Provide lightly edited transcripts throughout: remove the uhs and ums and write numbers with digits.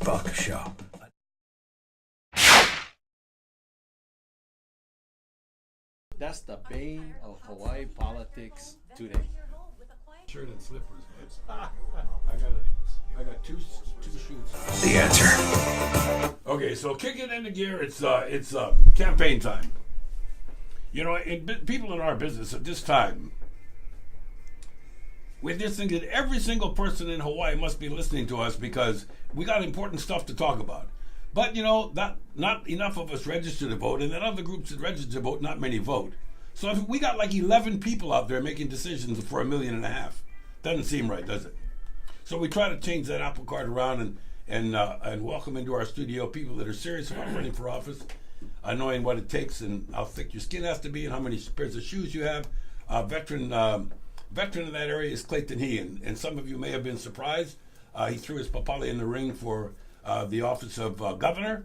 Buck Show. That's the bane of Hawaii politics today. Shirt and slippers. I got two shoots. The Answer. Okay, so kick it into gear. It's campaign time. You know, people in our business at this time, we just think that every single person in Hawaii must be listening to us because we got important stuff to talk about. But, you know, not enough of us register to vote, and then other groups that register to vote, not many vote. So if we got like 11 people out there making decisions for 1.5 million, doesn't seem right, does it? So we try to change that apple cart around and welcome into our studio people that are serious about running for office, knowing what it takes and how thick your skin has to be and how many pairs of shoes you have. Veteran in that area is Clayton Hee, and some of you may have been surprised. He threw his papali in the ring for the office of governor,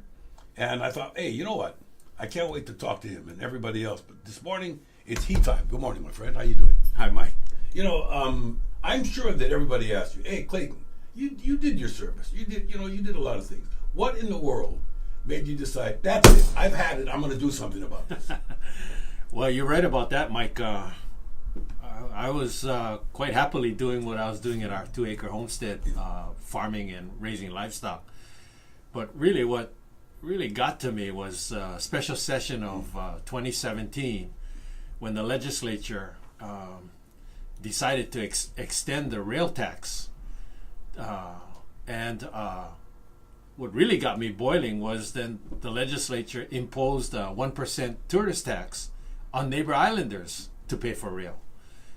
and I thought, hey, you know what? I can't wait to talk to him and everybody else. But this morning, it's he time. Good morning, my friend. How you doing? Hi, Mike. You know, I'm sure that everybody asked you, hey, Clayton, you did your service. You did a lot of things. What in the world made you decide, that's it, I've had it, I'm going to do something about this? Well, you're right about that, Mike. I was quite happily doing what I was doing at our 2-acre homestead, farming and raising livestock. But really what really got to me was a special session of 2017 when the legislature decided to extend the rail tax. And what really got me boiling was then the legislature imposed a 1% tourist tax on neighbor islanders to pay for rail.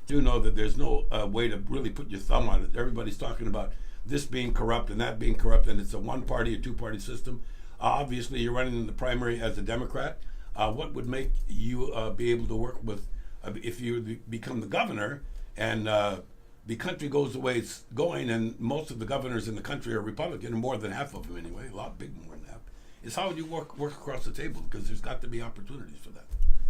Do know that there's no way to really put your thumb on it. Everybody's talking about this being corrupt and that being corrupt, and it's a one-party or two-party system. Obviously, you're running in the primary as a Democrat. What would make you be able to work with, if you become the governor and the country goes the way it's going, and most of the governors in the country are Republican, and more than half of them anyway, a lot big more than half, is how would you work across the table? Because there's got to be opportunities for that.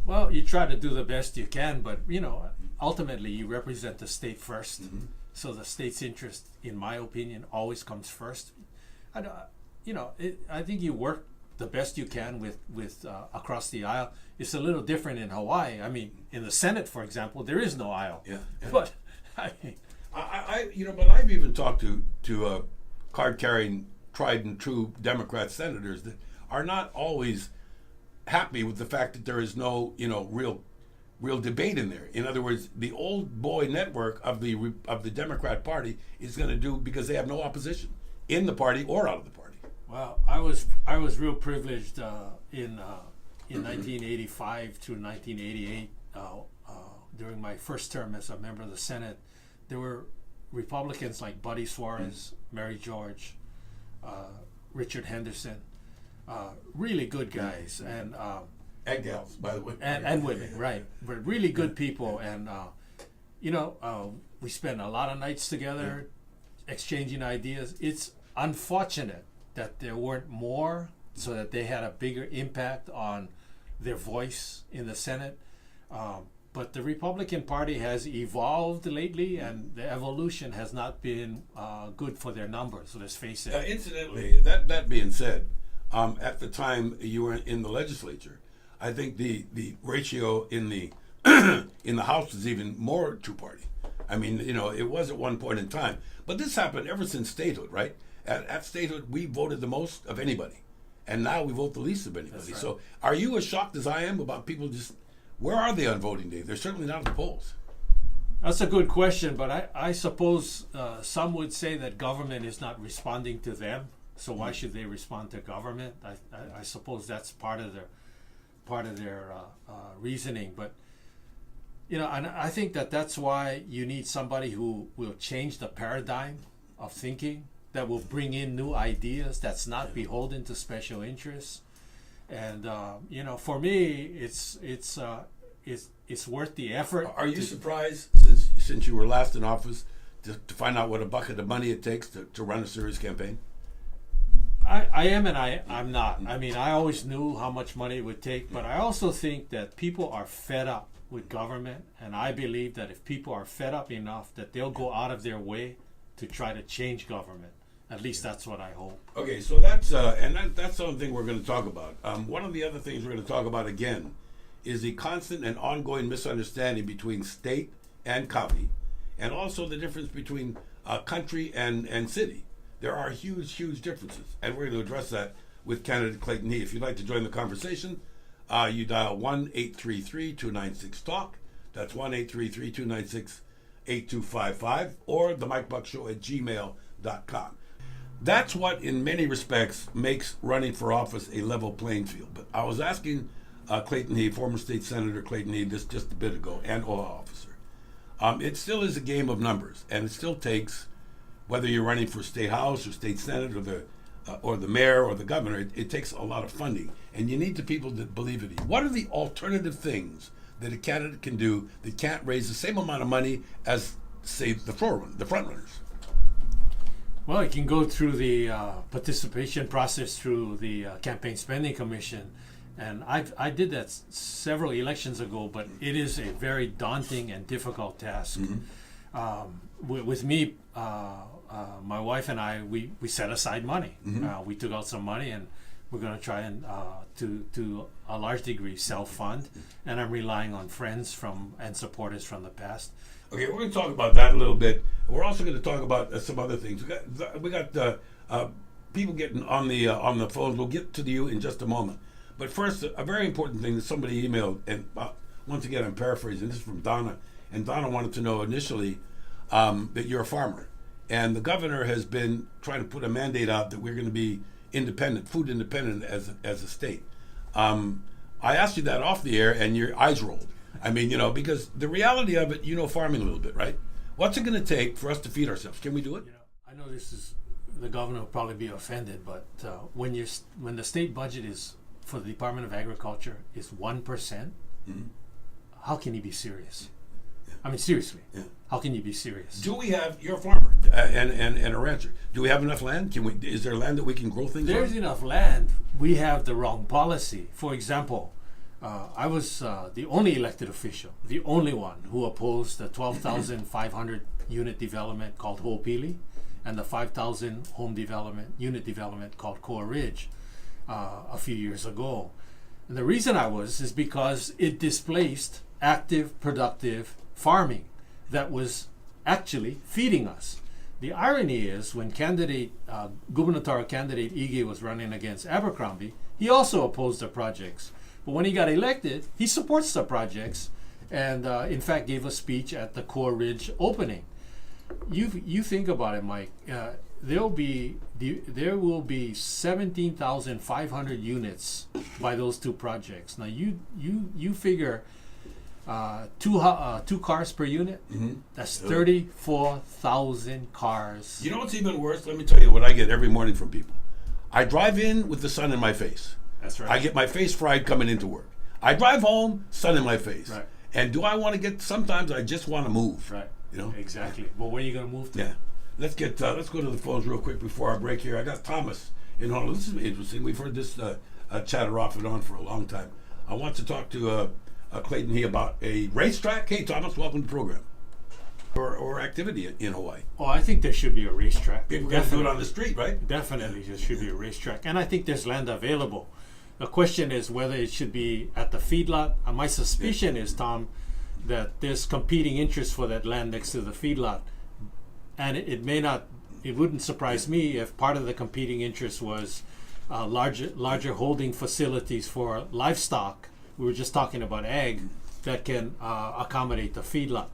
Well, you try to do the best you can, but, you know, ultimately you represent the state first. Mm-hmm. So the state's interest, in my opinion, always comes first. I think you work the best you can with across the aisle. It's a little different in Hawaii. I mean, in the Senate, for example, there is no aisle. Yeah. But I but I've even talked to card-carrying, tried and true Democrat senators that are not always happy with the fact that there is no, real debate in there. In other words, the old boy network of the Democrat Party is going to do, because they have no opposition in the party or out of the party. Well, I was real privileged in 1985 to 1988 during my first term as a member of the Senate. There were Republicans like Buddy Suarez, Mary George, Richard Henderson, really good guys, and gals, by the way, and women, right? But really good people, and we spent a lot of nights together, exchanging ideas. It's unfortunate that there weren't more, so that they had a bigger impact on their voice in the Senate. But the Republican Party has evolved lately, and the evolution has not been good for their numbers. So let's face it. Incidentally, that being said, at the time you were in the legislature, I think the ratio in the in the House was even more two-party. I mean, it was at one point in time, but this happened ever since statehood, right? At statehood, we voted the most of anybody, and now we vote the least of anybody. Right. So, are you as shocked as I am about people just? Where are they on voting day? They're certainly not at the polls. That's a good question, but I suppose some would say that government is not responding to them. So why should they respond to government? I suppose that's part of their reasoning. But and I think that's why you need somebody who will change the paradigm of thinking, that will bring in new ideas, that's not beholden to special interests. And for me, it's worth the effort. Are you surprised, since you were last in office, to find out what a bucket of money it takes to run a serious campaign? I am and I'm not. I mean, I always knew how much money it would take, but I also think that people are fed up with government, and I believe that if people are fed up enough, that they'll go out of their way to try to change government. At least that's what I hope. Okay, so that's something we're going to talk about. One of the other things we're going to talk about again is the constant and ongoing misunderstanding between state and county, and also the difference between country and city. There are huge, huge differences, and we're going to address that with candidate Clayton Hee. If you'd like to join the conversation, you dial 1-833-296-TALK. That's 1-833-296-8255, or the Mike Buck Show at gmail.com. That's what, in many respects, makes running for office a level playing field. But I was asking Clayton Hee, former state senator Clayton Hee, this just a bit ago, and OA officer. It still is a game of numbers, and it still takes, whether you're running for state house or state senate or the mayor or the governor, it takes a lot of funding, and you need the people that believe in you. What are the alternative things that a candidate can do that can't raise the same amount of money as, say, the front runners? Well, you can go through the participation process through the Campaign Spending Commission, and I did that several elections ago, but it is a very daunting and difficult task. With me, my wife and I, we set aside money. We took out some money, and we're going to try and to a large degree self-fund, and I'm relying on friends and supporters from the past. Okay, we're going to talk about that a little bit. We're also going to talk about some other things. We got people getting on the phone. We'll get to you in just a moment. But first, a very important thing that somebody emailed, and once again, I'm paraphrasing. This is from Donna, and Donna wanted to know initially that you're a farmer, and the governor has been trying to put a mandate out that we're going to be independent, food independent as a state. I asked you that off the air, and your eyes rolled. I mean, because the reality of it, farming a little bit, right? What's it going to take for us to feed ourselves? Can we do it? I know the governor will probably be offended, but when the state budget is for the Department of Agriculture is 1%, how can he be serious? Yeah. I mean, seriously, how can you be serious? Do we have? You're a farmer and a rancher. Do we have enough land? Is there land that we can grow things on? There's enough land. We have the wrong policy. For example, I was the only elected official, the only one who opposed the 12,500 unit development called Ho'opili and the 5,000 unit development called Koa Ridge a few years ago. And the reason is because it displaced active, productive farming that was actually feeding us. The irony is when gubernatorial candidate Ige was running against Abercrombie, he also opposed the projects. But when he got elected, he supports the projects, and in fact gave a speech at the Koa Ridge opening. You think about it, Mike. There will be 17,500 units by those two projects. Now you figure 2 cars per unit. That's 34,000 cars. You know what's even worse? Let me tell you what I get every morning from people. I drive in with the sun in my face. That's right. I get my face fried coming into work. I drive home, sun in my face. Right. And do I want to get? Sometimes I just want to move. Right. Exactly. Well, where are you going to move to? Yeah. Let's go to the phones real quick before our break here. I got Thomas in Honolulu. This is interesting. We've heard this chatter off and on for a long time. I want to talk to Clayton Hee about a racetrack. Hey, Thomas, welcome to the program. Or activity in Hawaii. Oh, I think there should be a racetrack. People got to do it on the street, right? Definitely, there should be a racetrack, and I think there's land available. The question is whether it should be at the feedlot. My suspicion is, Tom, that there's competing interests for that land next to the feedlot, and it may not. It wouldn't surprise me if part of the competing interest was larger holding facilities for livestock. We were just talking about ag that can accommodate the feedlot.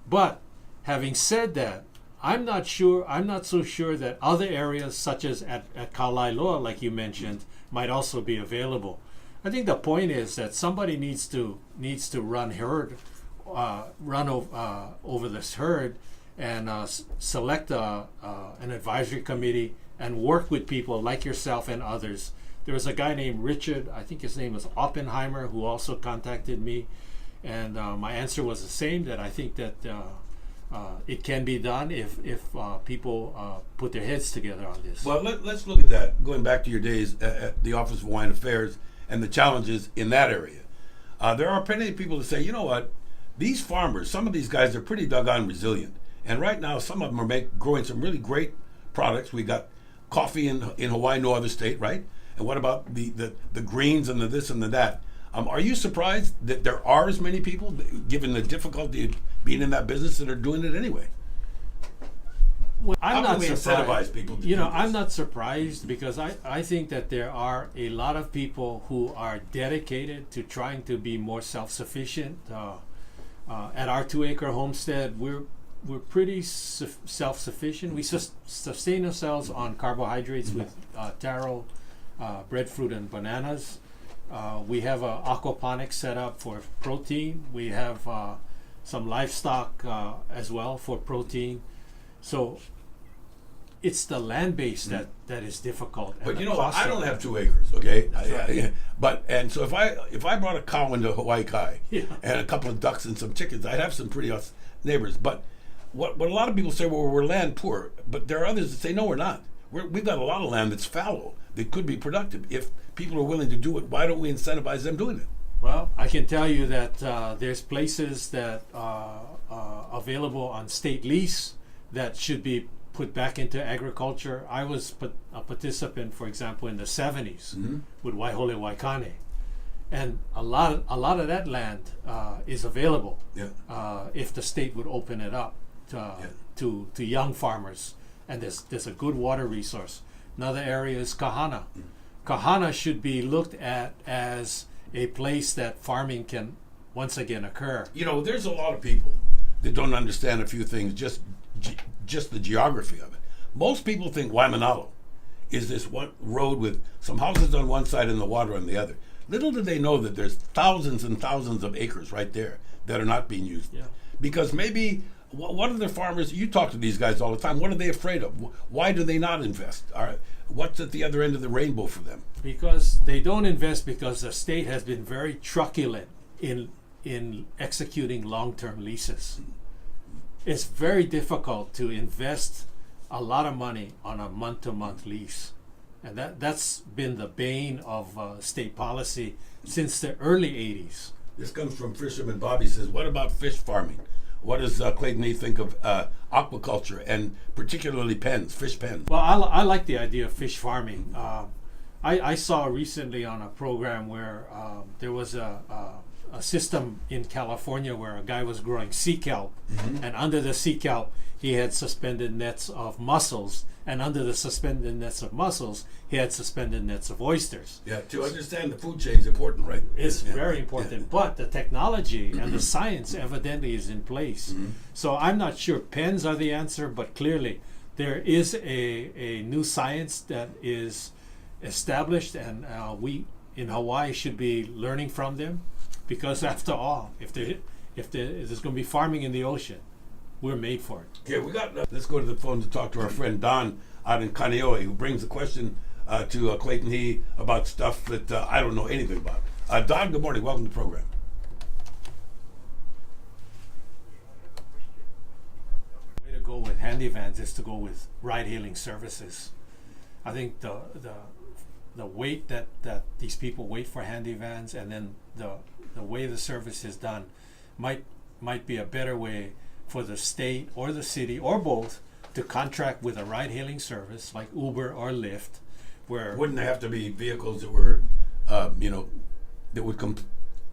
But having said that, I'm not so sure that other areas such as at Kaulailoa, like you mentioned, might also be available. I think the point is that somebody needs to run over this herd and select an advisory committee and work with people like yourself and others. There was a guy named Richard, I think his name was Oppenheimer, who also contacted me, and my answer was the same, that I think that it can be done if people put their heads together on this. Well, let's look at that, going back to your days at the Office of Hawaiian Affairs and the challenges in that area. There are plenty of people that say, you know what, these farmers, some of these guys are pretty doggone resilient. And right now, some of them are growing some really great products. We got coffee in Hawaii, no other state, right? And what about the greens and the this and the that? Are you surprised that there are as many people, given the difficulty of being in that business, that are doing it anyway? Well, How I'm can not we surprised. incentivize people to do I'm this? not surprised because I think that there are a lot of people who are dedicated to trying to be more self-sufficient. At our 2-acre homestead, we're pretty self-sufficient. We sustain ourselves on carbohydrates with taro, breadfruit, and bananas. We have a aquaponics set up for protein. We have some livestock as well for protein. So it's the land base that is difficult. But and you the know what? cost I of don't it. have 2 acres, okay? That's right. But and so if I brought a cow into Hawaii Kai Yeah. and a couple of ducks and some chickens, I'd have some pretty neighbors. But what a lot of people say, well, we're land poor. But there are others that say, no, we're not. We've got a lot of land that's fallow that could be productive. If people are willing to do it, why don't we incentivize them doing it? Well, I can tell you that there's places that are available on state lease that should be put back into agriculture. I was a participant, for example, in the 70s with Waihole Waikane. And a lot of that land is available if the state would open it up to young farmers. And there's a good water resource. Another area is Kahana. Kahana should be looked at as a place that farming can once again occur. You know, there's a lot of people that don't understand a few things, just the geography of it. Most people think Waimanalo is this one road with some houses on one side and the water on the other. Little do they know that there's thousands and thousands of acres right there that are not being used. Yeah. Because maybe, what are the farmers, you talk to these guys all the time, what are they afraid of? Why do they not invest? What's at the other end of the rainbow for them? Because they don't invest because the state has been very truculent in executing long-term leases. It's very difficult to invest a lot of money on a month-to-month lease. And that's been the bane of state policy since the early 80s. This comes from Fisherman Bobby. Says, what about fish farming? What does Clayton Hee think of aquaculture and particularly fish pens? Well, I like the idea of fish farming. I saw recently on a program where there was a system in California where a guy was growing sea kelp, and under the sea kelp he had suspended nets of mussels, and under the suspended nets of mussels he had suspended nets of oysters. Yeah, to understand the food chain is important, right? It's very important, but the technology and the science evidently is in place. So I'm not sure pens are the answer, but clearly there is a new science that is established, and we in Hawaii should be learning from them, because after all, if there's going to be farming in the ocean, we're made for it. Okay, let's go to the phone to talk to our friend Don out in Kaneohe, who brings a question to Clayton Hee about stuff that I don't know anything about. Don, good morning. Welcome to the program. The way to go with handy vans is to go with ride-hailing services. I think the wait that these people wait for handy vans, and then the way the service is done might be a better way for the state or the city or both to contract with a ride-hailing service like Uber or Lyft, where Wouldn't there have to be vehicles that were, that would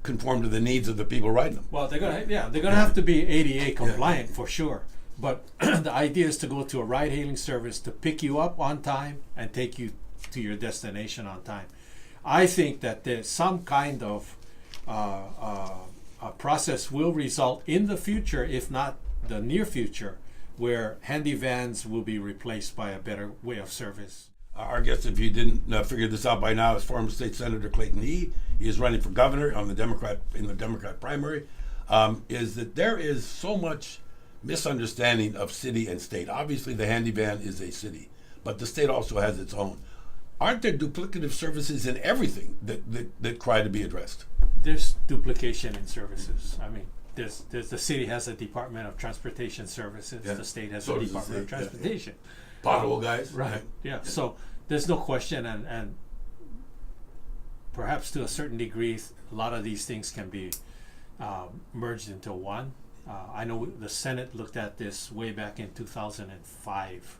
conform to the needs of the people riding them? well they're gonna have to be ADA compliant for sure. But the idea is to go to a ride-hailing service to pick you up on time and take you to your destination on time. I think that there's some kind of a process will result in the future, if not the near future, where handy vans will be replaced by a better way of service. Our guest, if you didn't figure this out by now, is former State Senator Clayton Hee. He is running for governor in the Democrat primary. Is that there is so much misunderstanding of city and state. Obviously, the handy van is a city, but the state also has its own. Aren't there duplicative services in everything that cry to be addressed? There's duplication in services. I mean, there's the city has a Department of Transportation Services. Yeah. The state has So a does the Department of state, yeah. Transportation. Pothole guys, Right. Yeah. So there's no question, and perhaps to a certain degree, a lot of these things can be merged into one. I know the Senate looked at this way back in 2005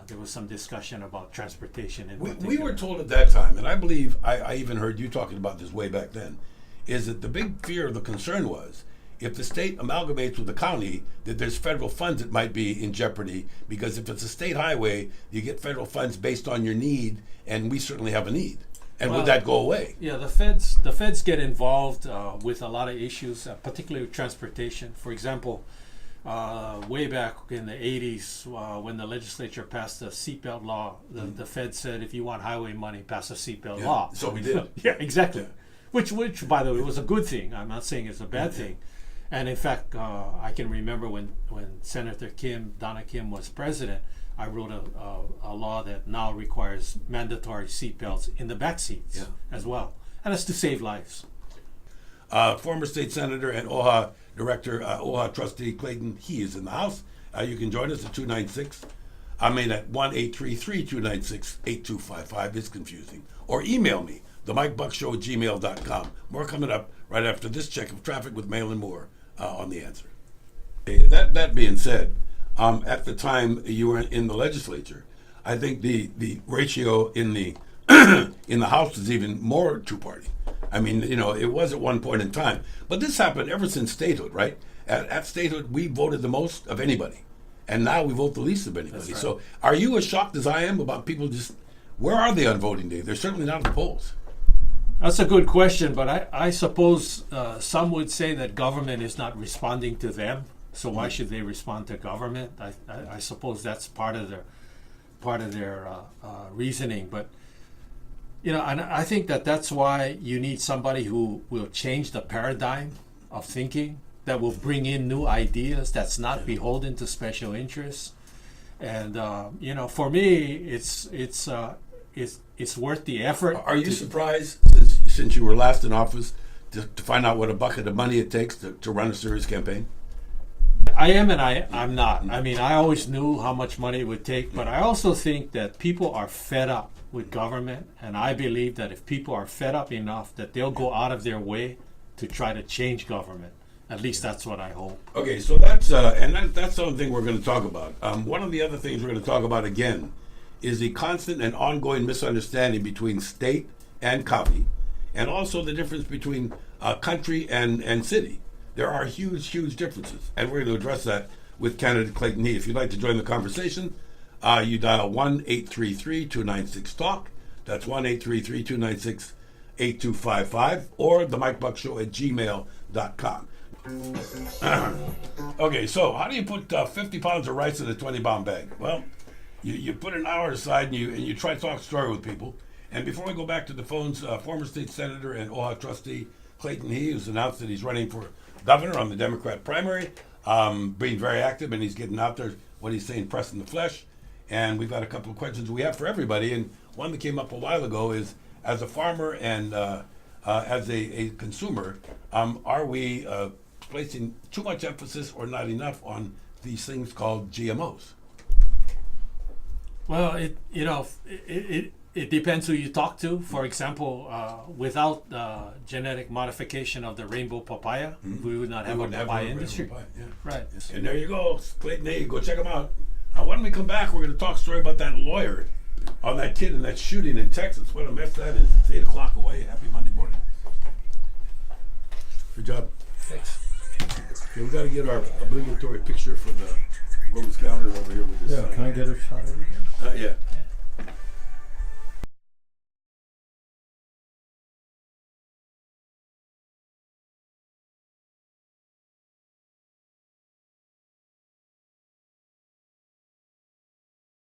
there was some discussion about transportation. We were told at that time, and I believe I even heard you talking about this way back then, is that the big fear or the concern was if the state amalgamates with the county, that there's federal funds that might be in jeopardy, because if it's a state highway, you get federal funds based on your need, and we certainly have a need. And would that go away? Yeah, the feds get involved with a lot of issues, particularly with transportation. For example, way back in the 80s, when the legislature passed the seatbelt law, the Fed said, if you want highway money, pass a seatbelt law. So we did. Yeah, exactly. Yeah. Which, by the way, was a good thing. I'm not saying it's a bad thing. And in fact, I can remember when Senator Donna Kim was president, I wrote a law that now requires mandatory seatbelts in the back seats as well. And that's to save lives. Former state senator and OHA director, OHA trustee Clayton Hee is in the house. You can join us at 296. I mean at 1-833-296-8255. It's confusing. Or email me, themikebuckshow@gmail.com. More coming up right after this check of traffic with Malin Moore on The Answer. Okay, that being said, at the time you were in the legislature, I think the ratio in the in the House was even more two-party. I mean, it was at one point in time. But this happened ever since statehood, right? At statehood, we voted the most of anybody. And now we vote the least of anybody. That's right. So are you as shocked as I am about people just, where are they on voting day? They're certainly not at the polls. That's a good question, but I suppose some would say that government is not responding to them. So why should they respond to government? I suppose that's part of their reasoning. But and I think that's why you need somebody who will change the paradigm of thinking, that will bring in new ideas, that's not beholden to special interests. And for me, it's worth the effort. Are you surprised, since you were last in office, to find out what a bucket of money it takes to run a serious campaign? I am and I'm not. I mean, I always knew how much money it would take, but I also think that people are fed up with government, and I believe that if people are fed up enough, that they'll go out of their way to try to change government. At least that's what I hope. Okay, so that's something we're going to talk about. One of the other things we're going to talk about again is the constant and ongoing misunderstanding between state and county, and also the difference between country and city. There are huge, huge differences, and we're going to address that with candidate Clayton Hee. If you'd like to join the conversation, you dial 1-833-296-TALK. That's 1-833-296-8255, or themikebuckshow@gmail.com. Okay, so how do you put 50 pounds of rice in a 20-pound bag? Well, you put an hour aside and you try to talk story with people. And before we go back to the phones, former state senator and OHA trustee Clayton Hee, who's announced that he's running for governor on the Democrat primary, being very active, and he's getting out there, what he's saying, pressing the flesh. And we've got a couple of questions we have for everybody. And one that came up a while ago is, as a farmer and as a consumer, are we placing too much emphasis or not enough on these things called GMOs? Well, it depends who you talk to. For example, without genetic modification of the rainbow papaya, we would not have a papaya industry. Right. Yes. And there you go, Clayton Hee. Go check them out. When we come back, we're going to talk a story about that lawyer on that kid in that shooting in Texas. What a mess that is. It's 8 o'clock away. Happy Monday morning. Good job. Thanks. Okay, we got to get our obligatory picture for the Rose calendar over here with this. Yeah, can I get a shot of it? Yeah.